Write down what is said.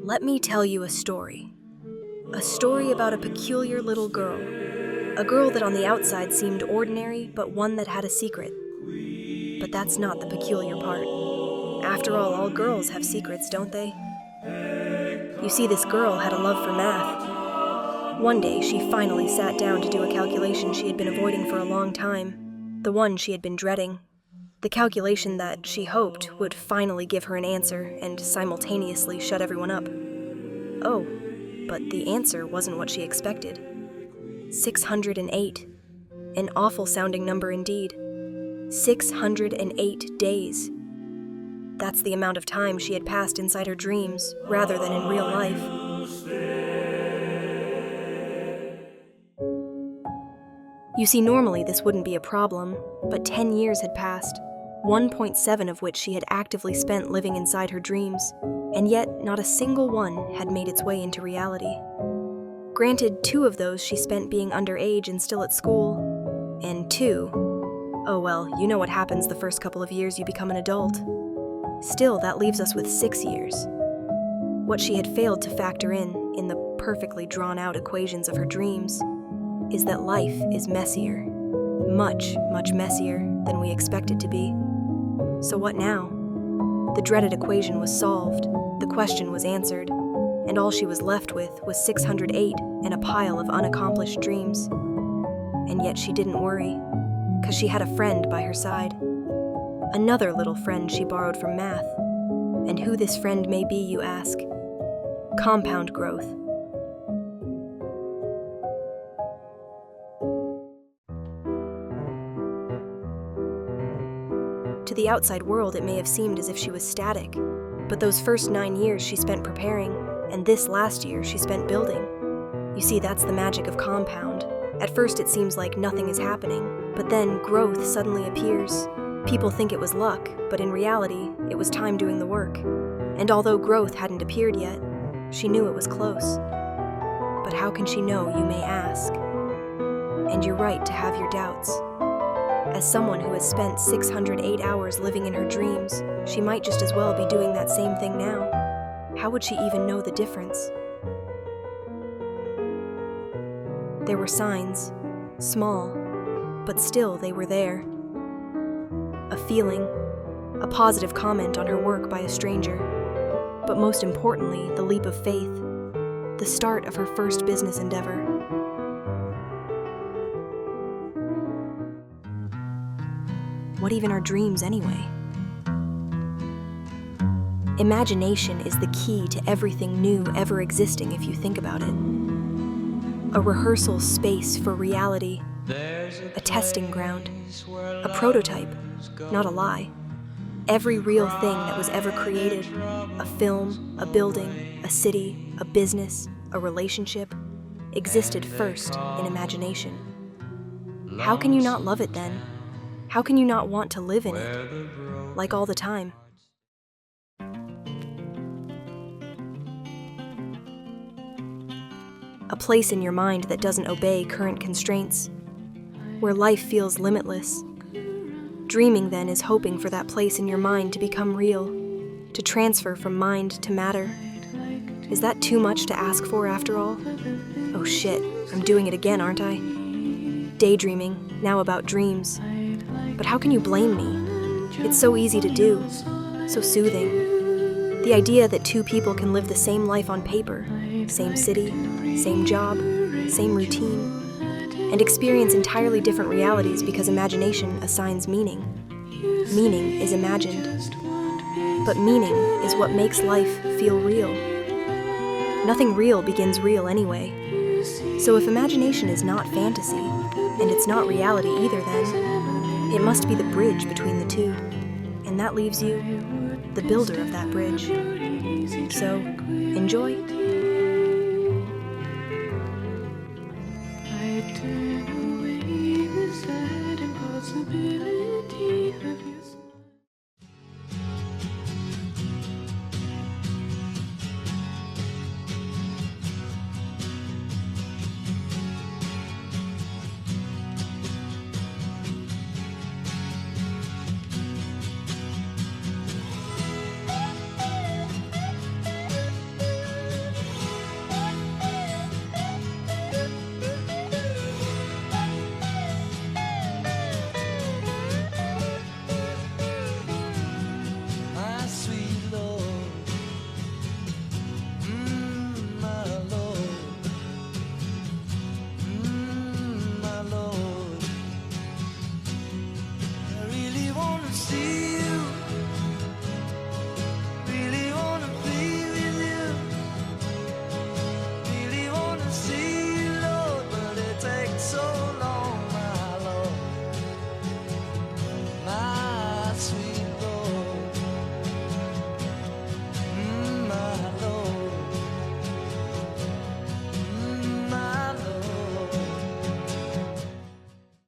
Let me tell you a story. A story about a peculiar little girl. A girl that on the outside seemed ordinary, but one that had a secret. But that's not the peculiar part. After all girls have secrets, don't they? You see, this girl had a love for math. One day, she finally sat down to do a calculation she had been avoiding for a long time. The one she had been dreading. The calculation that she hoped would finally give her an answer and simultaneously shut everyone up. Oh, but the answer wasn't what she expected. 608. An awful-sounding number indeed. 608 days. That's the amount of time she had passed inside her dreams, rather than in real life. You see, normally this wouldn't be a problem, but 10 years had passed, 1.7 of which she had actively spent living inside her dreams, and yet not a single one had made its way into reality. Granted, 2 of those she spent being underage and still at school, and 2, oh well, you know what happens the first couple of years you become an adult. Still, that leaves us with 6 years. What she had failed to factor in the perfectly drawn-out equations of her dreams, is that life is messier. Much, much messier than we expect it to be. So what now? The dreaded equation was solved, the question was answered, and all she was left with was 608 and a pile of unaccomplished dreams. And yet she didn't worry, 'cause she had a friend by her side. Another little friend she borrowed from math. And who this friend may be, you ask? Compound growth. To the outside world, it may have seemed as if she was static, but those first 9 years she spent preparing, and this last year she spent building. You see, that's the magic of compound. At first it seems like nothing is happening, but then growth suddenly appears. People think it was luck, but in reality, it was time doing the work. And although growth hadn't appeared yet, she knew it was close. But how can she know, you may ask? And you're right to have your doubts. As someone who has spent 608 hours living in her dreams, she might just as well be doing that same thing now. How would she even know the difference? There were signs, small, but still they were there. A feeling, a positive comment on her work by a stranger, but most importantly, the leap of faith, the start of her first business endeavor. What even are dreams anyway? Imagination is the key to everything new ever existing if you think about it. A rehearsal space for reality, a testing ground, a prototype, not a lie. Every real thing that was ever created, a film, a building, a city, a business, a relationship, existed first in imagination. How can you not love it then? How can you not want to live in it, like all the time? A place in your mind that doesn't obey current constraints, where life feels limitless. Dreaming, then, is hoping for that place in your mind to become real, to transfer from mind to matter. Is that too much to ask for, after all? Oh shit, I'm doing it again, aren't I? Daydreaming, now about dreams. But how can you blame me? It's so easy to do, so soothing. The idea that 2 people can live the same life on paper, same city, same job, same routine, and experience entirely different realities because imagination assigns meaning. Meaning is imagined. But meaning is what makes life feel real. Nothing real begins real anyway. So if imagination is not fantasy, and it's not reality either then, it must be the bridge between the two. And that leaves you the builder of that bridge. So, enjoy. see